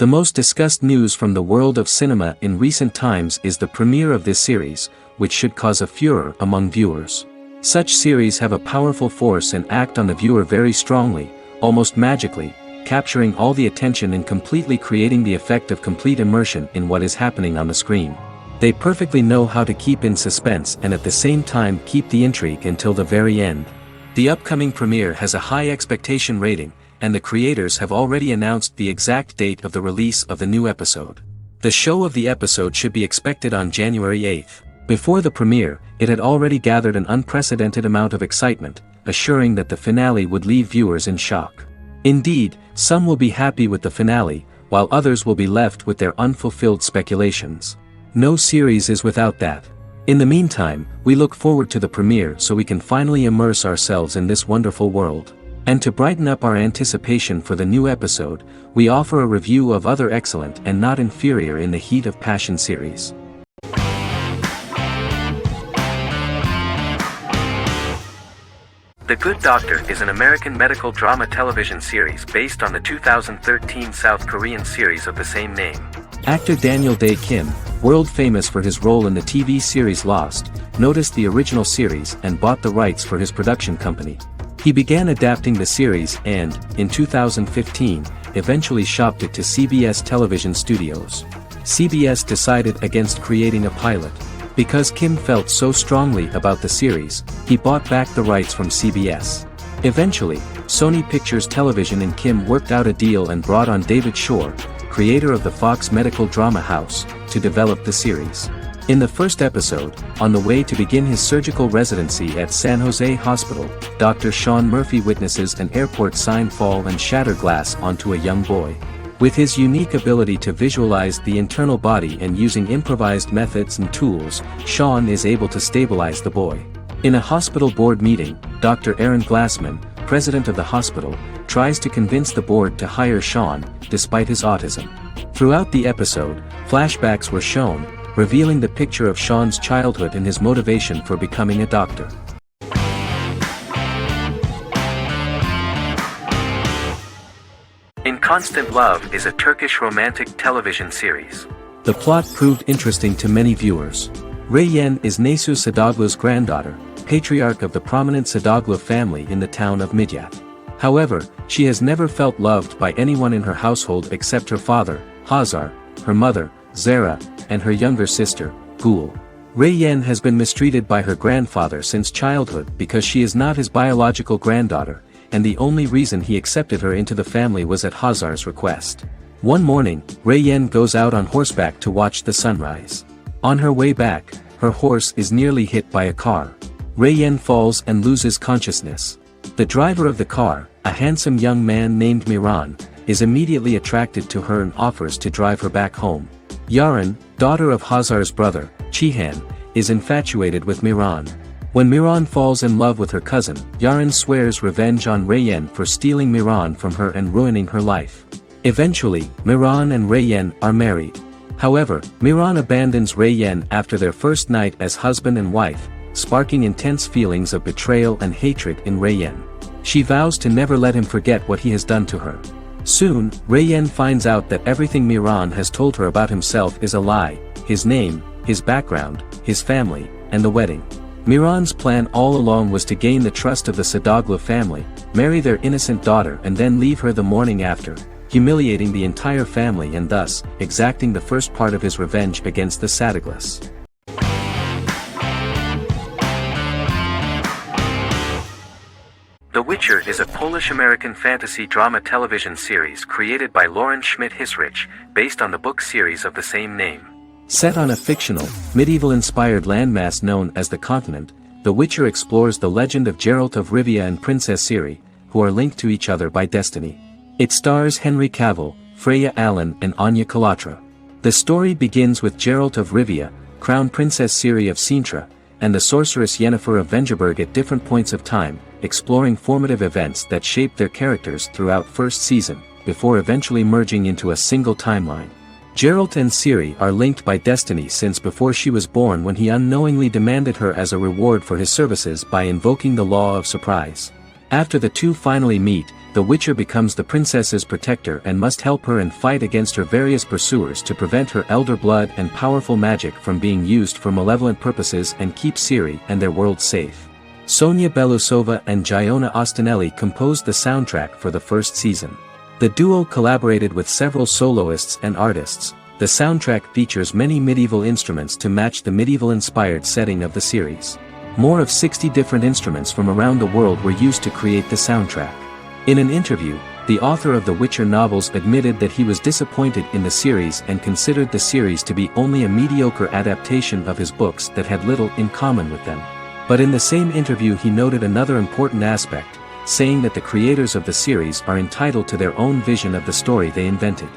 The most discussed news from the world of cinema in recent times is the premiere of this series, which should cause a furor among viewers. Such series have a powerful force and act on the viewer very strongly, almost magically, capturing all the attention and completely creating the effect of complete immersion in what is happening on the screen. They perfectly know how to keep in suspense and at the same time keep the intrigue until the very end. The upcoming premiere has a high expectation rating, and the creators have already announced the exact date of the release of the new episode. The show of the episode should be expected on January 8th. Before the premiere, it had already gathered an unprecedented amount of excitement, assuring that the finale would leave viewers in shock. Indeed, some will be happy with the finale, while others will be left with their unfulfilled speculations. No series is without that. In the meantime, we look forward to the premiere so we can finally immerse ourselves in this wonderful world. And to brighten up our anticipation for the new episode, we offer a review of other excellent and not inferior in the Heat of Passion series. The Good Doctor is an American medical drama television series based on the 2013 South Korean series of the same name. Actor Daniel Dae Kim, world famous for his role in the TV series Lost, noticed the original series and bought the rights for his production company. He began adapting the series and, in 2015, eventually shopped it to CBS television studios. CBS decided against creating a pilot. Because Kim felt so strongly about the series, he bought back the rights from CBS. Eventually, Sony Pictures Television and Kim worked out a deal and brought on David Shore, creator of the Fox medical drama house, to develop the series. In the first episode, on the way to begin his surgical residency at San Jose Hospital, Dr. Sean Murphy witnesses an airport sign fall and shatter glass onto a young boy. With his unique ability to visualize the internal body and using improvised methods and tools, Sean is able to stabilize the boy. In a hospital board meeting, Dr. Aaron Glassman, president of the hospital, tries to convince the board to hire Sean, despite his autism. Throughout the episode, flashbacks were shown, revealing the picture of Sean's childhood and his motivation for becoming a doctor. In Constant Love is a Turkish romantic television series. The plot proved interesting to many viewers. Reyyen is Nesu Sadoglu's granddaughter, patriarch of the prominent Sadoglu family in the town of Midyat. However, she has never felt loved by anyone in her household except her father, Hazar, her mother, Zara, and her younger sister, Gul. Reyyen has been mistreated by her grandfather since childhood because she is not his biological granddaughter, and the only reason he accepted her into the family was at Hazar's request. One morning, Reyyen goes out on horseback to watch the sunrise. On her way back, her horse is nearly hit by a car. Reyyen falls and loses consciousness. The driver of the car, a handsome young man named Miran, is immediately attracted to her and offers to drive her back home. Yaren, daughter of Hazar's brother, Chihan, is infatuated with Miran. When Miran falls in love with her cousin, Yaren swears revenge on Reyyen for stealing Miran from her and ruining her life. Eventually, Miran and Reyyen are married. However, Miran abandons Reyyen after their first night as husband and wife, sparking intense feelings of betrayal and hatred in Reyyen. She vows to never let him forget what he has done to her. Soon, Reyyen finds out that everything Miran has told her about himself is a lie: his name, his background, his family, and the wedding. Miran's plan all along was to gain the trust of the Sadoglu family, marry their innocent daughter and then leave her the morning after, humiliating the entire family and thus, exacting the first part of his revenge against the Sadoglus. The Witcher is a Polish-American fantasy drama television series created by Lauren Schmidt-Hissrich, based on the book series of the same name. Set on a fictional, medieval-inspired landmass known as the Continent, The Witcher explores the legend of Geralt of Rivia and Princess Ciri, who are linked to each other by destiny. It stars Henry Cavill, Freya Allan and Anya Chalotra. The story begins with Geralt of Rivia, crowned Princess Ciri of Sintra, and the sorceress Yennefer of Vengerberg at different points of time, exploring formative events that shaped their characters throughout first season, before eventually merging into a single timeline. Geralt and Ciri are linked by destiny since before she was born, when he unknowingly demanded her as a reward for his services by invoking the law of surprise. After the two finally meet, the Witcher becomes the princess's protector and must help her and fight against her various pursuers to prevent her elder blood and powerful magic from being used for malevolent purposes and keep Ciri and their world safe. Sonia Belousova and Giona Ostinelli composed the soundtrack for the first season. The duo collaborated with several soloists and artists. The soundtrack features many medieval instruments to match the medieval-inspired setting of the series. More of 60 different instruments from around the world were used to create the soundtrack. In an interview, the author of the Witcher novels admitted that he was disappointed in the series and considered the series to be only a mediocre adaptation of his books that had little in common with them. But in the same interview he noted another important aspect, saying that the creators of the series are entitled to their own vision of the story they invented.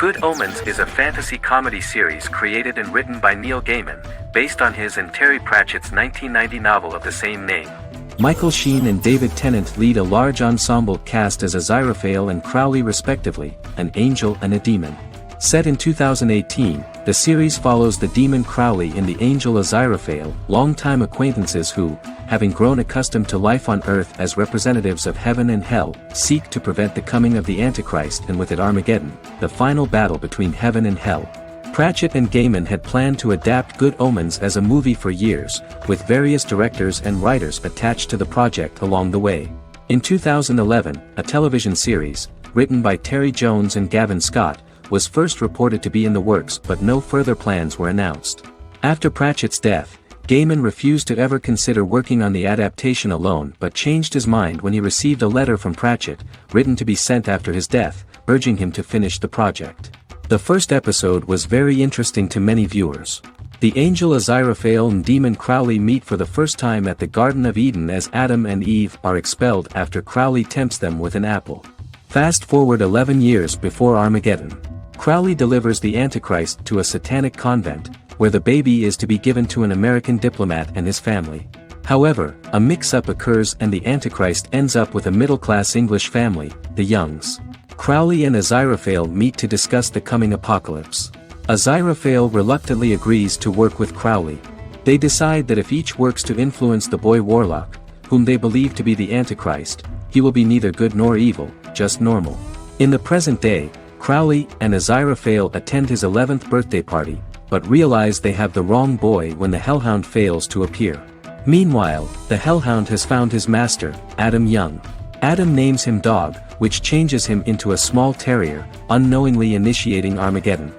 Good Omens is a fantasy comedy series created and written by Neil Gaiman, based on his and Terry Pratchett's 1990 novel of the same name. Michael Sheen and David Tennant lead a large ensemble cast as Aziraphale and Crowley respectively, an angel and a demon. Set in 2018, the series follows the demon Crowley and the angel Aziraphale, longtime acquaintances who, having grown accustomed to life on Earth as representatives of heaven and hell, seek to prevent the coming of the Antichrist and with it Armageddon, the final battle between heaven and hell. Pratchett and Gaiman had planned to adapt Good Omens as a movie for years, with various directors and writers attached to the project along the way. In 2011, a television series, written by Terry Jones and Gavin Scott, was first reported to be in the works but no further plans were announced. After Pratchett's death, Gaiman refused to ever consider working on the adaptation alone but changed his mind when he received a letter from Pratchett, written to be sent after his death, urging him to finish the project. The first episode was very interesting to many viewers. The angel Aziraphale and demon Crowley meet for the first time at the Garden of Eden as Adam and Eve are expelled after Crowley tempts them with an apple. Fast forward 11 years before Armageddon. Crowley delivers the Antichrist to a satanic convent, where the baby is to be given to an American diplomat and his family. However, a mix-up occurs and the Antichrist ends up with a middle-class English family, the Youngs. Crowley and Aziraphale meet to discuss the coming apocalypse. Aziraphale reluctantly agrees to work with Crowley. They decide that if each works to influence the boy warlock, whom they believe to be the Antichrist, he will be neither good nor evil, just normal. In the present day, Crowley and Aziraphale attend his 11th birthday party, but realize they have the wrong boy when the Hellhound fails to appear. Meanwhile, the Hellhound has found his master, Adam Young. Adam names him Dog, which changes him into a small terrier, unknowingly initiating Armageddon.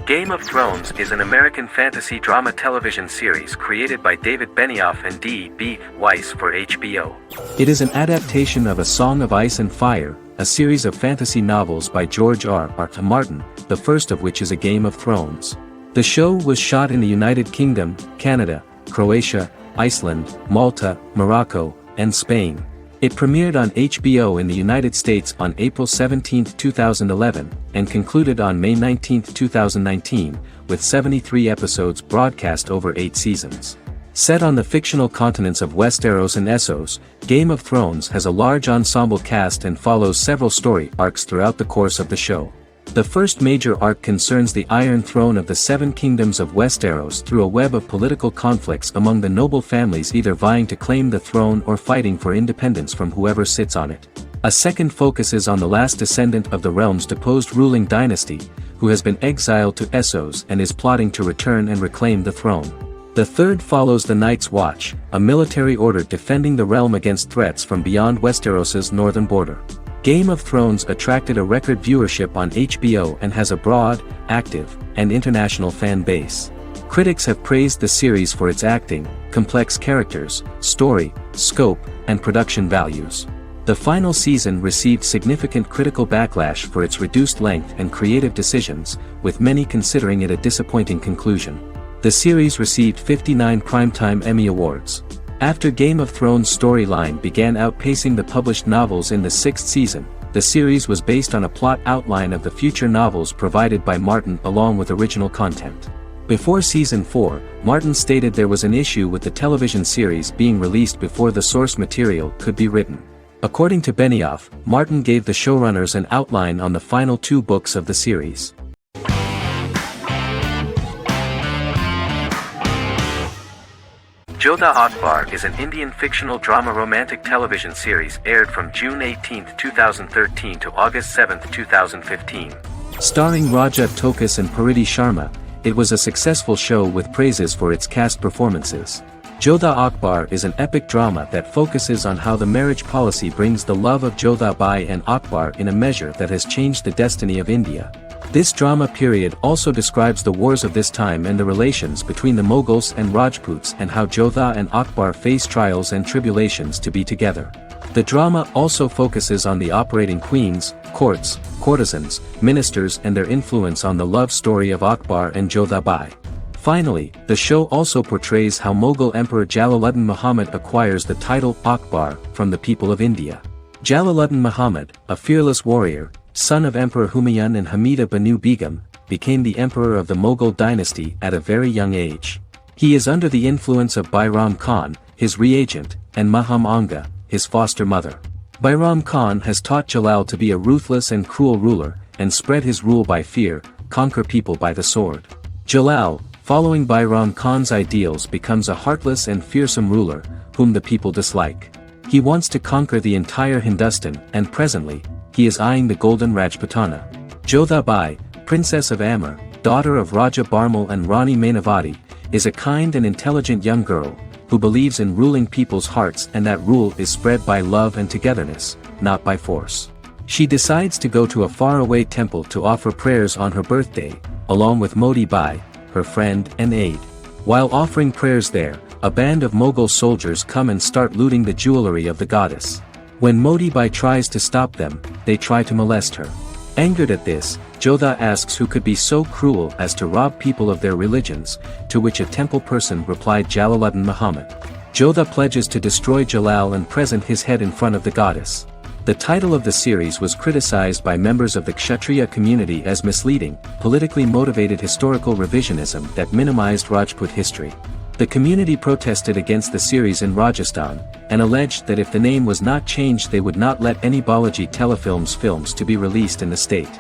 Game of Thrones is an American fantasy drama television series created by David Benioff and D.B. Weiss for HBO. It is an adaptation of A Song of Ice and Fire, a series of fantasy novels by George R.R. Martin, the first of which is A Game of Thrones. The show was shot in the United Kingdom, Canada, Croatia, Iceland, Malta, Morocco, and Spain. It premiered on HBO in the United States on April 17, 2011, and concluded on May 19, 2019, with 73 episodes broadcast over 8 seasons. Set on the fictional continents of Westeros and Essos, Game of Thrones has a large ensemble cast and follows several story arcs throughout the course of the show. The first major arc concerns the Iron Throne of the Seven Kingdoms of Westeros through a web of political conflicts among the noble families either vying to claim the throne or fighting for independence from whoever sits on it. A second focuses on the last descendant of the realm's deposed ruling dynasty, who has been exiled to Essos and is plotting to return and reclaim the throne. The third follows the Night's Watch, a military order defending the realm against threats from beyond Westeros's northern border. Game of Thrones attracted a record viewership on HBO and has a broad, active, and international fan base. Critics have praised the series for its acting, complex characters, story, scope, and production values. The final season received significant critical backlash for its reduced length and creative decisions, with many considering it a disappointing conclusion. The series received 59 Primetime Emmy Awards. After Game of Thrones' storyline began outpacing the published novels in the 6th season, the series was based on a plot outline of the future novels provided by Martin along with original content. Before Season 4, Martin stated there was an issue with the television series being released before the source material could be written. According to Benioff, Martin gave the showrunners an outline on the final 2 books of the series. Jodha Akbar is an Indian fictional drama romantic television series aired from June 18, 2013 to August 7, 2015. Starring Raja Tokas and Pariti Sharma, it was a successful show with praises for its cast performances. Jodha Akbar is an epic drama that focuses on how the marriage policy brings the love of Jodha Bai and Akbar in a measure that has changed the destiny of India. This drama period also describes the wars of this time and the relations between the Mughals and Rajputs and how Jodha and Akbar face trials and tribulations to be together. The drama also focuses on the operating queens, courts, courtesans, ministers and their influence on the love story of Akbar and Jodha Bai. Finally, the show also portrays how Mughal Emperor Jalaluddin Muhammad acquires the title Akbar from the people of India. Jalaluddin Muhammad, a fearless warrior, son of Emperor Humayun and Hamida Banu Begum, became the emperor of the Mughal dynasty at a very young age. He is under the influence of Bairam Khan, his reagent, and Maham Anga, his foster mother. Bairam Khan has taught Jalal to be a ruthless and cruel ruler, and spread his rule by fear, conquer people by the sword. Jalal, following Bairam Khan's ideals, becomes a heartless and fearsome ruler, whom the people dislike. He wants to conquer the entire Hindustan, and presently, he is eyeing the golden Rajputana. Jodha Bai, princess of Amber, daughter of Raja Barmal and Rani Mainavati, is a kind and intelligent young girl, who believes in ruling people's hearts and that rule is spread by love and togetherness, not by force. She decides to go to a faraway temple to offer prayers on her birthday, along with Modi Bai, her friend and aide. While offering prayers there, a band of Mughal soldiers come and start looting the jewelry of the goddess. When Modi Bai tries to stop them, they try to molest her. Angered at this, Jodha asks who could be so cruel as to rob people of their religions, to which a temple person replied Jalaluddin Muhammad. Jodha pledges to destroy Jalal and present his head in front of the goddess. The title of the series was criticized by members of the Kshatriya community as misleading, politically motivated historical revisionism that minimized Rajput history. The community protested against the series in Rajasthan, and alleged that if the name was not changed they would not let any Balaji telefilms films to be released in the state.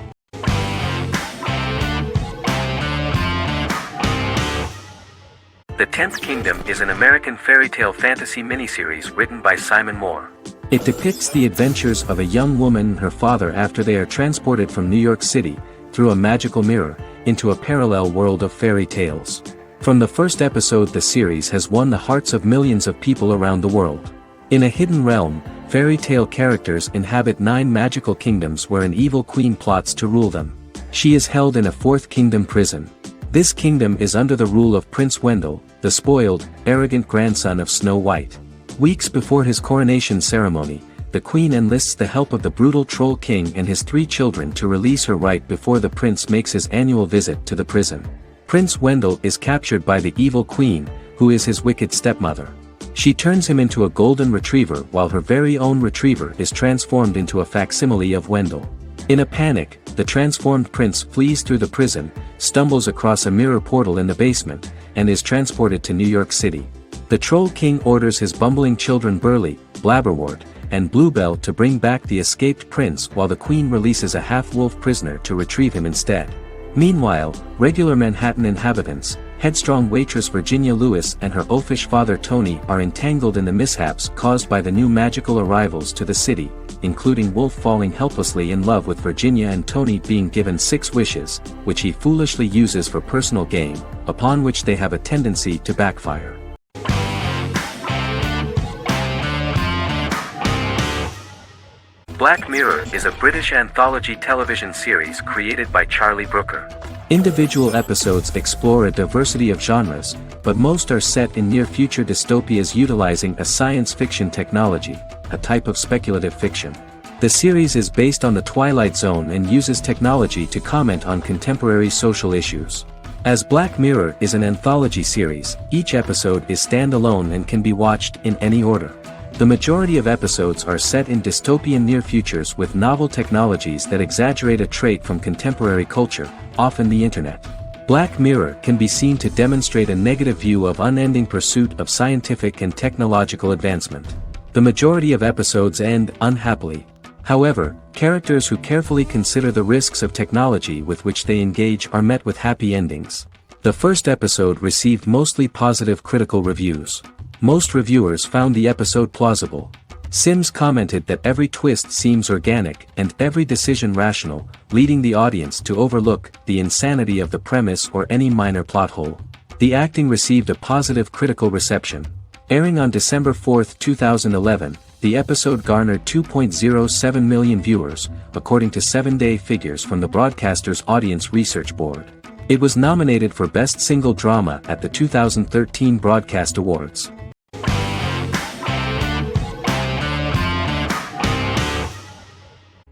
The Tenth Kingdom is an American fairy tale fantasy miniseries written by Simon Moore. It depicts the adventures of a young woman and her father after they are transported from New York City, through a magical mirror, into a parallel world of fairy tales. From the first episode the series has won the hearts of millions of people around the world. In a hidden realm, fairy tale characters inhabit 9 magical kingdoms where an evil queen plots to rule them. She is held in a 4th kingdom prison. This kingdom is under the rule of Prince Wendell, the spoiled, arrogant grandson of Snow White. Weeks before his coronation ceremony, the queen enlists the help of the brutal Troll King and his 3 children to release her right before the prince makes his annual visit to the prison. Prince Wendell is captured by the evil queen, who is his wicked stepmother. She turns him into a golden retriever while her very own retriever is transformed into a facsimile of Wendell. In a panic, the transformed prince flees through the prison, stumbles across a mirror portal in the basement, and is transported to New York City. The Troll King orders his bumbling children Burly, Blabberwort, and Bluebell to bring back the escaped prince while the queen releases a half-wolf prisoner to retrieve him instead. Meanwhile, regular Manhattan inhabitants, headstrong waitress Virginia Lewis and her oafish father Tony are entangled in the mishaps caused by the new magical arrivals to the city, including Wolf falling helplessly in love with Virginia and Tony being given 6 wishes, which he foolishly uses for personal gain, upon which they have a tendency to backfire. Black Mirror is a British anthology television series created by Charlie Brooker. Individual episodes explore a diversity of genres, but most are set in near-future dystopias utilizing a science fiction technology, a type of speculative fiction. The series is based on the Twilight Zone and uses technology to comment on contemporary social issues. As Black Mirror is an anthology series, each episode is standalone and can be watched in any order. The majority of episodes are set in dystopian near futures with novel technologies that exaggerate a trait from contemporary culture, often the internet. Black Mirror can be seen to demonstrate a negative view of unending pursuit of scientific and technological advancement. The majority of episodes end unhappily. However, characters who carefully consider the risks of technology with which they engage are met with happy endings. The first episode received mostly positive critical reviews. Most reviewers found the episode plausible. Sims commented that every twist seems organic and every decision rational, leading the audience to overlook the insanity of the premise or any minor plot hole. The acting received a positive critical reception. Airing on December 4, 2011, the episode garnered 2.07 million viewers, according to 7-day figures from the broadcaster's Audience Research Board. It was nominated for Best Single Drama at the 2013 Broadcast Awards.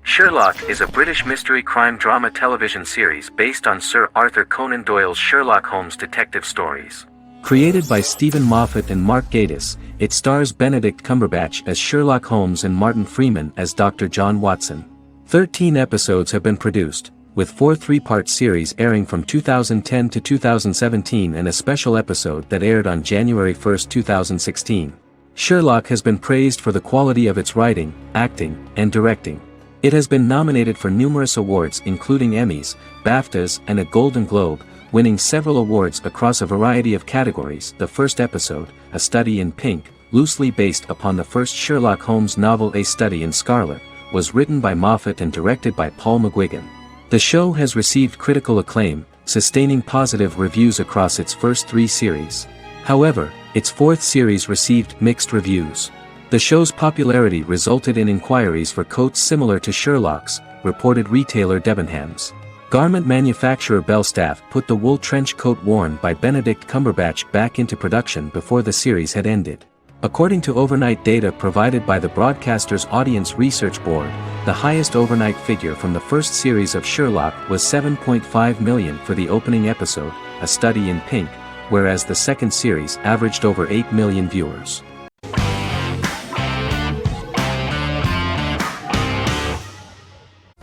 Sherlock is a British mystery crime drama television series based on Sir Arthur Conan Doyle's Sherlock Holmes detective stories. Created by Stephen Moffat and Mark Gatiss, it stars Benedict Cumberbatch as Sherlock Holmes and Martin Freeman as Dr. John Watson. 13 episodes have been produced, with 4 three-part series airing from 2010 to 2017 and a special episode that aired on January 1, 2016. Sherlock has been praised for the quality of its writing, acting, and directing. It has been nominated for numerous awards including Emmys, BAFTAs, and a Golden Globe, winning several awards across a variety of categories. The first episode, A Study in Pink, loosely based upon the first Sherlock Holmes novel A Study in Scarlet, was written by Moffat and directed by Paul McGuigan. The show has received critical acclaim, sustaining positive reviews across its first 3 series. However, its 4th series received mixed reviews. The show's popularity resulted in inquiries for coats similar to Sherlock's, reported retailer Debenhams. Garment manufacturer Belstaff put the wool trench coat worn by Benedict Cumberbatch back into production before the series had ended. According to overnight data provided by the broadcaster's Audience Research Board, the highest overnight figure from the first series of Sherlock was 7.5 million for the opening episode, A Study in Pink, whereas the second series averaged over 8 million viewers.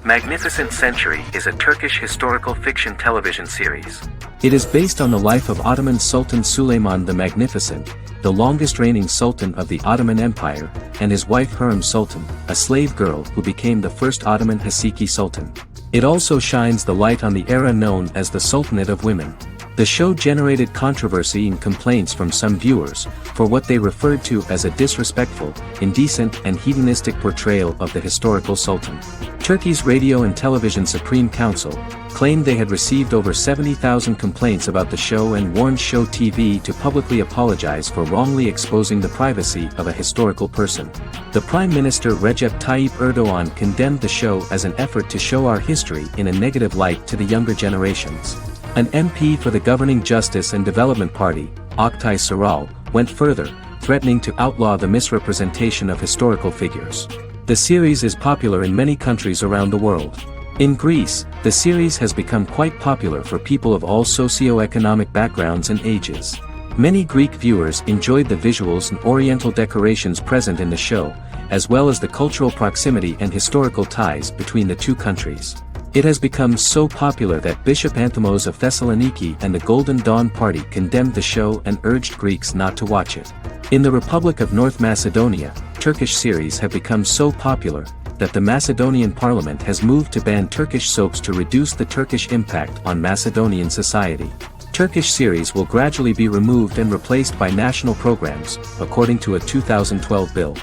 Magnificent Century is a Turkish historical fiction television series. It is based on the life of Ottoman Sultan Süleyman the Magnificent, the longest-reigning sultan of the Ottoman Empire, and his wife Hürrem Sultan, a slave girl who became the first Ottoman Haseki Sultan. It also shines the light on the era known as the Sultanate of Women. The show generated controversy and complaints from some viewers, for what they referred to as a disrespectful, indecent and hedonistic portrayal of the historical sultan. Turkey's Radio and Television Supreme Council claimed they had received over 70,000 complaints about the show and warned Show TV to publicly apologize for wrongly exposing the privacy of a historical person. The Prime Minister Recep Tayyip Erdogan condemned the show as an effort to show our history in a negative light to the younger generations. An MP for the governing Justice and Development Party, Oktay Saral, went further, threatening to outlaw the misrepresentation of historical figures. The series is popular in many countries around the world. In Greece, the series has become quite popular for people of all socio-economic backgrounds and ages. Many Greek viewers enjoyed the visuals and oriental decorations present in the show, as well as the cultural proximity and historical ties between the two countries. It has become so popular that Bishop Anthemos of Thessaloniki and the Golden Dawn Party condemned the show and urged Greeks not to watch it. In the Republic of North Macedonia, Turkish series have become so popular that the Macedonian parliament has moved to ban Turkish soaps to reduce the Turkish impact on Macedonian society. Turkish series will gradually be removed and replaced by national programs, according to a 2012 bill.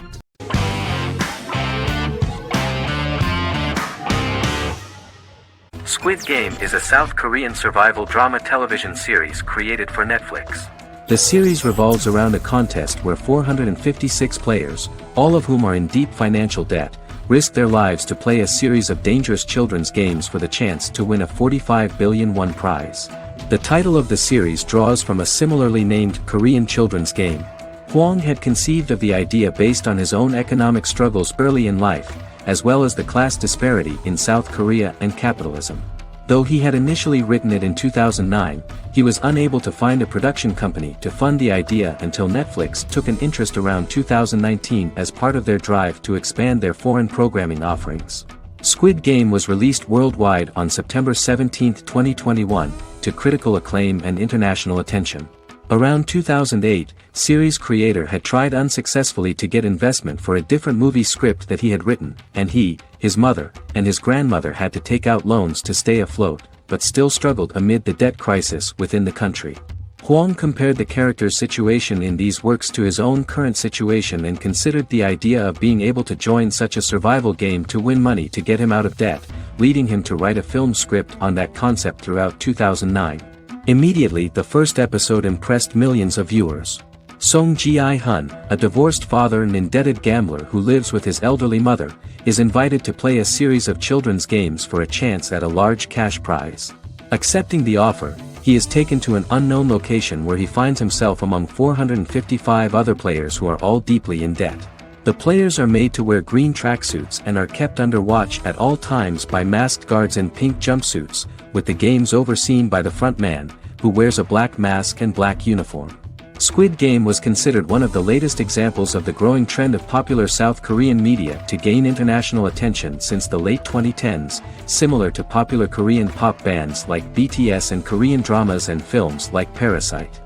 Squid Game is a South Korean survival drama television series created for Netflix. The series revolves around a contest where 456 players, all of whom are in deep financial debt, risk their lives to play a series of dangerous children's games for the chance to win a 45 billion won prize. The title of the series draws from a similarly named Korean children's game. Hwang had conceived of the idea based on his own economic struggles early in life, as well as the class disparity in South Korea and capitalism. Though he had initially written it in 2009, he was unable to find a production company to fund the idea until Netflix took an interest around 2019 as part of their drive to expand their foreign programming offerings. Squid Game was released worldwide on September 17, 2021, to critical acclaim and international attention. Around 2008, series creator had tried unsuccessfully to get investment for a different movie script that he had written, and he, his mother, and his grandmother had to take out loans to stay afloat, but still struggled amid the debt crisis within the country. Hwang compared the character's situation in these works to his own current situation and considered the idea of being able to join such a survival game to win money to get him out of debt, leading him to write a film script on that concept throughout 2009. Immediately the first episode impressed millions of viewers. Song Ji-hun, a divorced father and indebted gambler who lives with his elderly mother, is invited to play a series of children's games for a chance at a large cash prize. Accepting the offer, he is taken to an unknown location where he finds himself among 455 other players who are all deeply in debt. The players are made to wear green tracksuits and are kept under watch at all times by masked guards in pink jumpsuits, with the games overseen by the front man, who wears a black mask and black uniform. Squid Game was considered one of the latest examples of the growing trend of popular South Korean media to gain international attention since the late 2010s, similar to popular Korean pop bands like BTS and Korean dramas and films like Parasite.